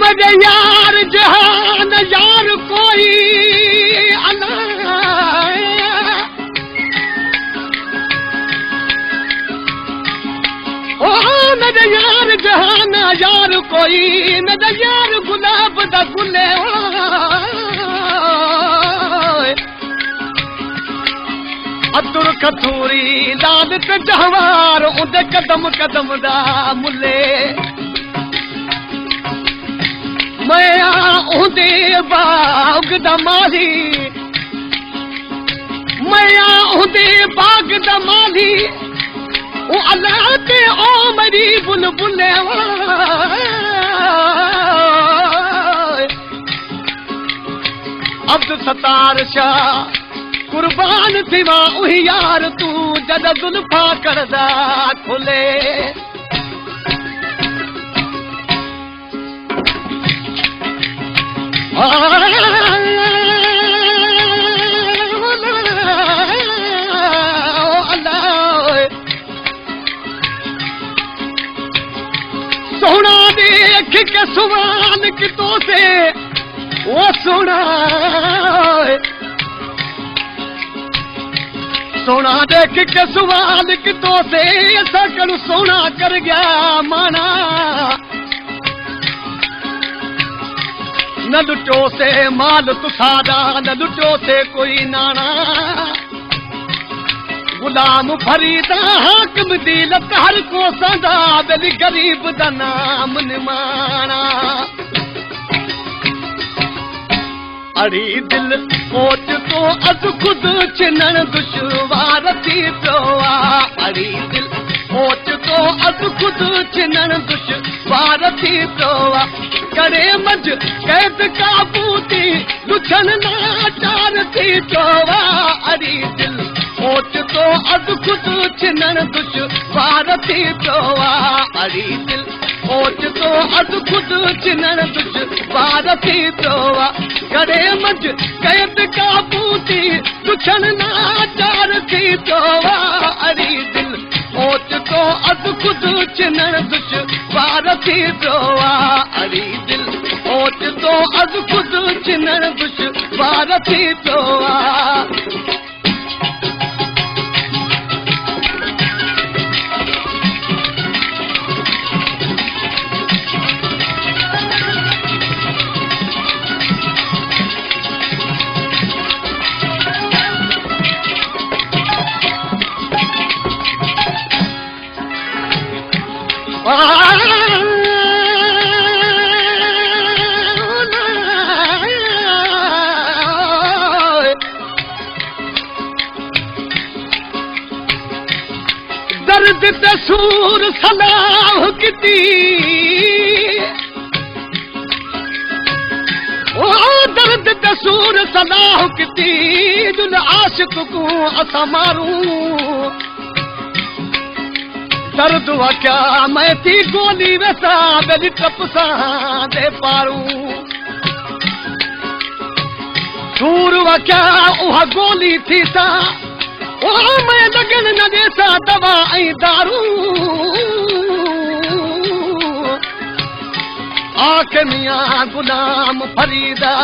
मेरे यार जहान यार कोई मेरे यार जहान यार कोई मेरे यार गुलाब दा गुले अब्दुल कथूरी लाल ते जहवार उदे कदम कदम दा मुले मैं उदे बाग दा माली मैं उदे बाग दा माली ओ अल्लाह ते ओ मेरी बुलबुले अब्दुल सत्तार शाह कुर्बान थिवा उही यार तू जद जुल्फा करदा खुले सोना देख के सुवाल कितों से वो सोना सोना देख के सुवाल कितों से ऐसा करूं सोना कर गया माना न लुटो से माल तुसादा न लुटो से कोई नाना गुलाम फरीदा हाकिम दिलत हर को सदा दिल गरीब दा नाम निमाना अड़ी दिल कोच तो अज खुद चिनन दुश्वार थी पियोआ अड़ी दिल कोच तो अज खुद चिनन दुश्वार थी पियोआ करे मज कैद काबूती लुछन नाचार थी पियोआ अड़ी दिल कोच तो अज खुद चिनन दुश्वार थी पियोआ अड़ी दिल कोच तो अज खुद चिनन दुश्वार थी पियोआ करे मज कैद काबूती लुछन नाचार थी पियोआ अड़ी दिल कोच तो अज खुद चिनन दुश्वार थी पियोआ अड़ी दिल कोच तो अज खुद चिनन दुश्वार थी पियोआ दर्द तसूर सलाह किती ओ दर्द तसूर सलाह किती जुल आशिक को असा मारू दर्द हुआ क्या मैं थी गोली वैसा बेली टपसा दे पारू सूर हुआ क्या वह गोली थी सा ओ मैं लगन न देसा दवा ऐं दारू आके मियां गुलाम फरीदा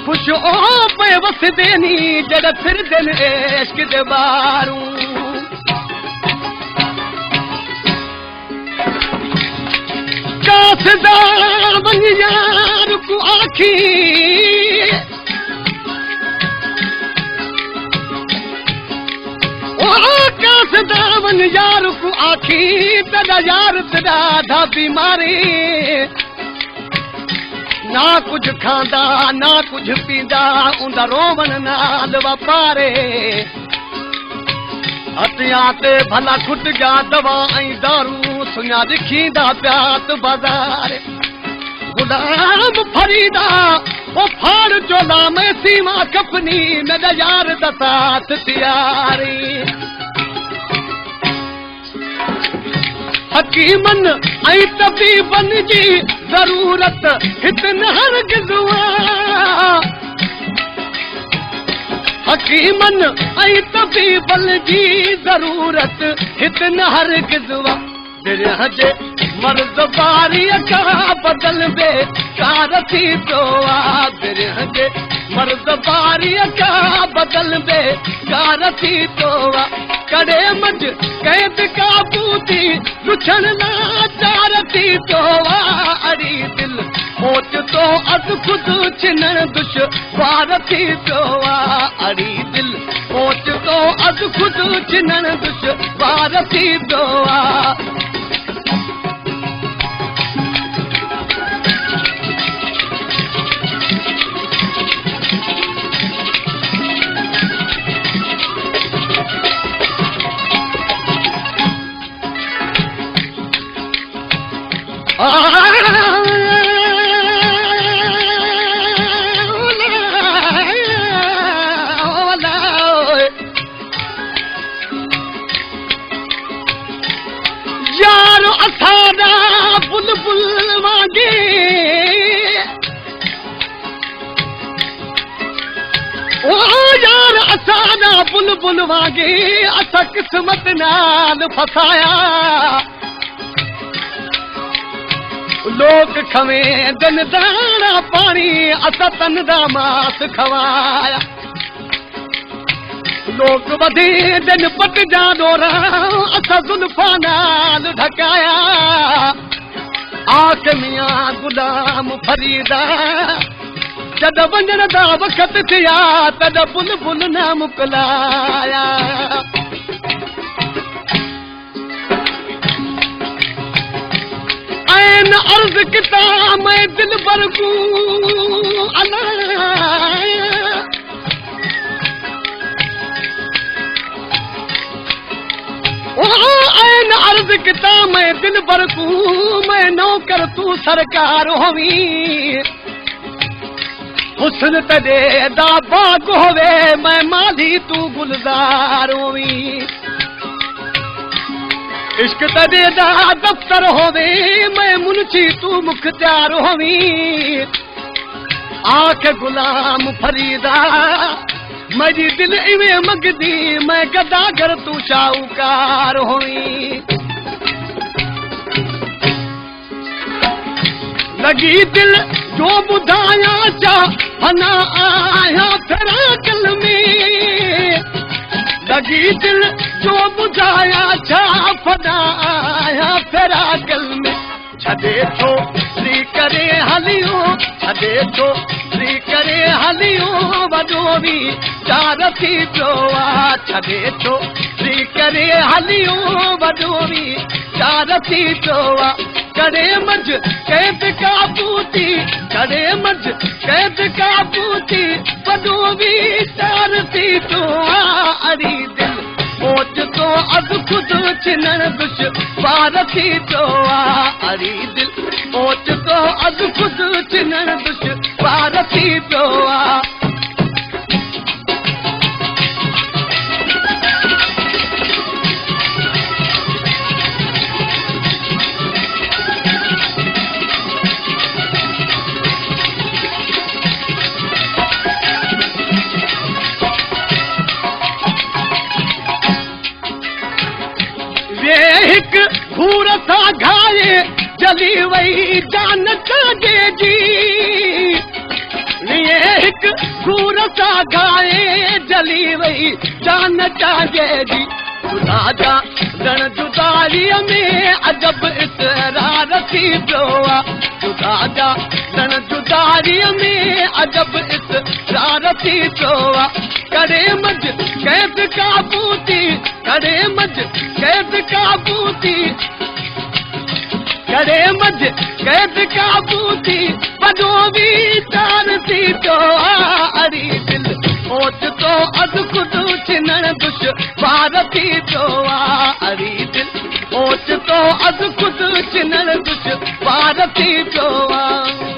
खुश ओ पे वस देनी जड़ फिर दिन इश्क दे बारू कासदा वन यार को आखी कासदा वन यार को आखी तदा यार तदा धा बीमारी ना कुछ खांदा ना कुछ पींदा उंदा रोवन नाल वापारे हथियां ते भला खुट गया दवा ऐं दारू सुञा लिखींदा प्यात बाज़ार गुलाम फरीदा ओ फाड़ चोला में सीमा कफनी मेरा यार दा साथ तैयारी हकीमन ऐं तबीबन जी ज़रूरत हिते न हरगिज़ हकीमन ऐं तबीबन जी ज़रूरत हिते न हरगिज़ दिरिह जे मर्ज़ बारीअ खां बदल बेकार थी पियो आहे दिरिह जे मर्ज़ बारीअ खां बदल बेकार थी पियो आहे कॾे मंझि कैद काबू थी रुछण लाचार थी पियो आहे अड़ी दिल ओचितो अधु ख़ुदि छिनण दुश्वार थी पियो आहे अड़ी दिल ओचितो अधु ख़ुदि छिनण दुश्वार थी पियो आहे यार असाना बुलबुल वांगे ओ यार असाना बुलबुल वांगे असां किस्मत नाल फसाया लोग खवे दन दाना पानी असां तन दा मास खवाया लोग वधे दन पट जा डोरा असां जुल्फा नाल ढकाया आख मियां गुलाम फरीदा जद वञण दा वक़्त थिया तद बुलबुल न मुकलाया ऐन अर्ज़ किता मैं दिल बरगू ऐन अर्ज़ किता मैं दिल बरगू मैं नौकर तू सरकार होवी हुस्न तॾे दा बाग होवे मैं माली तू गुलजार होवी इश्क तॾे दा दफ़्तर होवे मैं मुंशी तू मुख्तियार होवी आख गुलाम फरीदा मजी दिल इवें मगदी मैं गदागर तू शाहूकार होवी लगी दिल जो ॿुधाया चा फना आया फिराकल में लगी दिल जो ॿुधाया छा फना आया फिराकल में छॾे थो श्री करे हलियो छॾे थो श्री करे हलियो वॾो बि चार थी पियो आहे छॾे थो श्री करे हलियो वॾो बि चार थी पियो आहे कॾे मंझि कैद काबू थी कॾे मंझि कैद काबू थी वॾो बि चार थी पियो आहे अड़ी दिल ओचितो अधु ख़ुदि छिनण दुश्वार थी पियो आहे अड़ी दिल ओचितो अधु ख़ुदि छिनण दुश्वार थी पियो आहे हिक घूर सां घाए जली वई जान चाजे जी हिक घूर सां घाए जली वई जान चाजे जी खुदा जा रण जुदारीअ में अजब इसरार थी पियो आहे खुदा जा रण जुदारीअ में अजब इसरार थी पियो आहे कॾे मंझि कैद काबू थी कॾे मंझि कैद काबू थी कॾे मंझि कैद काबू थी वॾो बि चार थी पियो आहे अड़ी दिल ओचितो अधु ख़ुदि छिनण दुश्वार थी पियो आहे अड़ी दिल ओचितो अधु ख़ुदि छिनण दुश्वार थी पियो आहे